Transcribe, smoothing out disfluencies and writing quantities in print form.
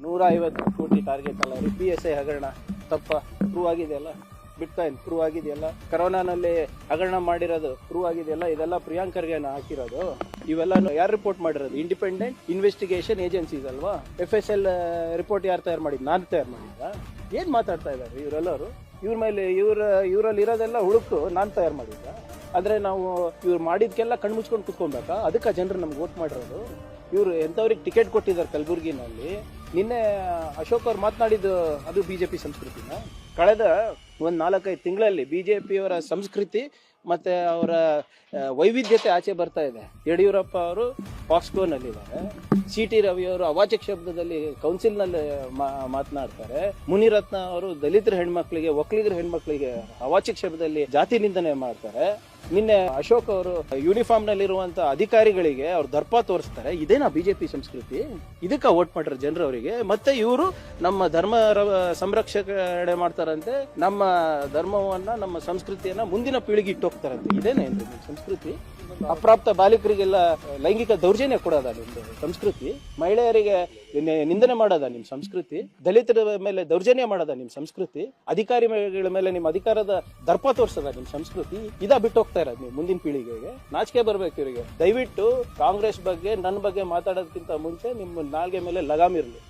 150 ಕೋಟಿ ಟಾರ್ಗೆಟ್ ಅಲ್ಲ ರೀ. PSI ಹಗರಣ ತಪ್ಪ ಪ್ರೂವ್ ಆಗಿದೆಯಲ್ಲ, ಬಿಟ್ಕಾಯಿನ್ ಪ್ರೂವ್ ಆಗಿದೆಯಲ್ಲ, ಕರೋನಾನಲ್ಲಿ ಹಗರಣ ಮಾಡಿರೋದು ಪ್ರೂವ್ ಆಗಿದೆಯಲ್ಲ, ಇದೆಲ್ಲ ಪ್ರಿಯಾಂಕ್ ಖರ್ಗೆನ ಹಾಕಿರೋದು. ಇವೆಲ್ಲ ಯಾರು ರಿಪೋರ್ಟ್ ಮಾಡಿರೋದು? ಇಂಡಿಪೆಂಡೆಂಟ್ ಇನ್ವೆಸ್ಟಿಗೇಷನ್ ಏಜೆನ್ಸೀಸ್ ಅಲ್ವಾ. FSL ರಿಪೋರ್ಟ್ ಯಾರು ತಯಾರು ಮಾಡಿದ್ದು? ನಾನು ತಯಾರು ಮಾಡಿದ್ದ? ಏನ್ ಮಾತಾಡ್ತಾ ಇದ್ದಾರೆ ಇವರೆಲ್ಲರೂ? ಇವ್ರ ಮೇಲೆ ಇವರಲ್ಲಿ ಇರೋದೆಲ್ಲ ಹುಡುಕು ನಾನು ತಯಾರು ಮಾಡಿದ್ದ? ಅಂದ್ರೆ ನಾವು ಇವ್ರು ಮಾಡಿದ್ಕೆಲ್ಲ ಕಣ್ಮುಚ್ಕೊಂಡು ಕುತ್ಕೊಬೇಕಾ? ಅದಕ್ಕೆ ಜನರು ನಮ್ಗೆ ವೋಟ್ ಮಾಡಿರೋದು. ಇವರು ಎಂಥವ್ರಿಗೆ ಟಿಕೆಟ್ ಕೊಟ್ಟಿದ್ದಾರೆ ಕಲಬುರಗಿನಲ್ಲಿ. ನಿನ್ನೆ ಅಶೋಕ್ ಅವ್ರು ಮಾತನಾಡಿದ್ದು ಅದು ಬಿಜೆಪಿ ಸಂಸ್ಕೃತಿನ. ಕಳೆದ ಒಂದು 4-5 ತಿಂಗಳಲ್ಲಿ ಬಿಜೆಪಿಯವರ ಸಂಸ್ಕೃತಿ ಮತ್ತೆ ಅವರ ವೈವಿಧ್ಯತೆ ಆಚೆ ಬರ್ತಾ ಇದೆ. ಯಡಿಯೂರಪ್ಪ ಅವರು ಪಾಕ್ಸ್ಕೋನಲ್ಲಿದ್ದಾರೆ, CT ರವಿ ಅವರು ಅವಾಚಕ ಶಬ್ದದಲ್ಲಿ ಕೌನ್ಸಿಲ್ನಲ್ಲಿ ಮಾತನಾಡ್ತಾರೆ, ಮುನಿರತ್ನ ಅವರು ದಲಿತರ ಹೆಣ್ಮಕ್ಳಿಗೆ, ಒಕ್ಕಲಿಗರ ಹೆಣ್ಮಕ್ಳಿಗೆ ಅವಾಚಕ ಶಬ್ದದಲ್ಲಿ ಜಾತಿ ನಿಂದನೆ ಮಾಡ್ತಾರೆ. ನಿನ್ನೆ ಅಶೋಕ್ ಅವರು ಯೂನಿಫಾರ್ಮ್ ನಲ್ಲಿರುವಂತ ಅಧಿಕಾರಿಗಳಿಗೆ ಅವ್ರು ದರ್ಪ ತೋರಿಸ್ತಾರೆ. ಇದೇನಾ ಬಿಜೆಪಿ ಸಂಸ್ಕೃತಿ? ಇದಕ್ಕ ವೋಟ್ ಮಾಡ್ರ ಜನರು ಅವರಿಗೆ. ಮತ್ತೆ ಇವರು ನಮ್ಮ ಧರ್ಮ ಸಂರಕ್ಷಣೆ ಮಾಡ್ತಾರಂತೆ, ನಮ್ಮ ಧರ್ಮವನ್ನ, ನಮ್ಮ ಸಂಸ್ಕೃತಿಯನ್ನ ಮುಂದಿನ ಪೀಳಿಗೆ ಇಟ್ಟೋಗ್ತಾರಂತೆ. ಇದೇನೇನ್ರಿ ನಿಮ್ ಸಂಸ್ಕೃತಿ? ಅಪ್ರಾಪ್ತ ಬಾಲಿಕರಿಗೆಲ್ಲ ಲೈಂಗಿಕ ದೌರ್ಜನ್ಯ ಕೊಡೋದ ನಿಮ್ದು ಸಂಸ್ಕೃತಿ? ಮಹಿಳೆಯರಿಗೆ ನಿಂದನೆ ಮಾಡೋದ ನಿಮ್ ಸಂಸ್ಕೃತಿ? ದಲಿತರ ಮೇಲೆ ದೌರ್ಜನ್ಯ ಮಾಡೋದ ನಿಮ್ ಸಂಸ್ಕೃತಿ? ಅಧಿಕಾರಿಗಳ ಮೇಲೆ ನಿಮ್ಮ ಅಧಿಕಾರದ ದರ್ಪ ತೋರ್ಸದ ನಿಮ್ ಸಂಸ್ಕೃತಿ? ಇದಾ ಬಿಟ್ಟು ಹೋಗ್ತಾ ಇರೋದು ನೀವು ಮುಂದಿನ ಪೀಳಿಗೆಗೆ? ನಾಚಿಕೆ ಬರ್ಬೇಕು ಇವರಿಗೆ. ದಯವಿಟ್ಟು ಕಾಂಗ್ರೆಸ್ ಬಗ್ಗೆ, ನನ್ನ ಬಗ್ಗೆ ಮಾತಾಡೋದಕ್ಕಿಂತ ಮುಂಚೆ ನಿಮ್ಮ ನಾಲ್ಗೆ ಮೇಲೆ ಲಗಾಮ್ ಇರಲಿ.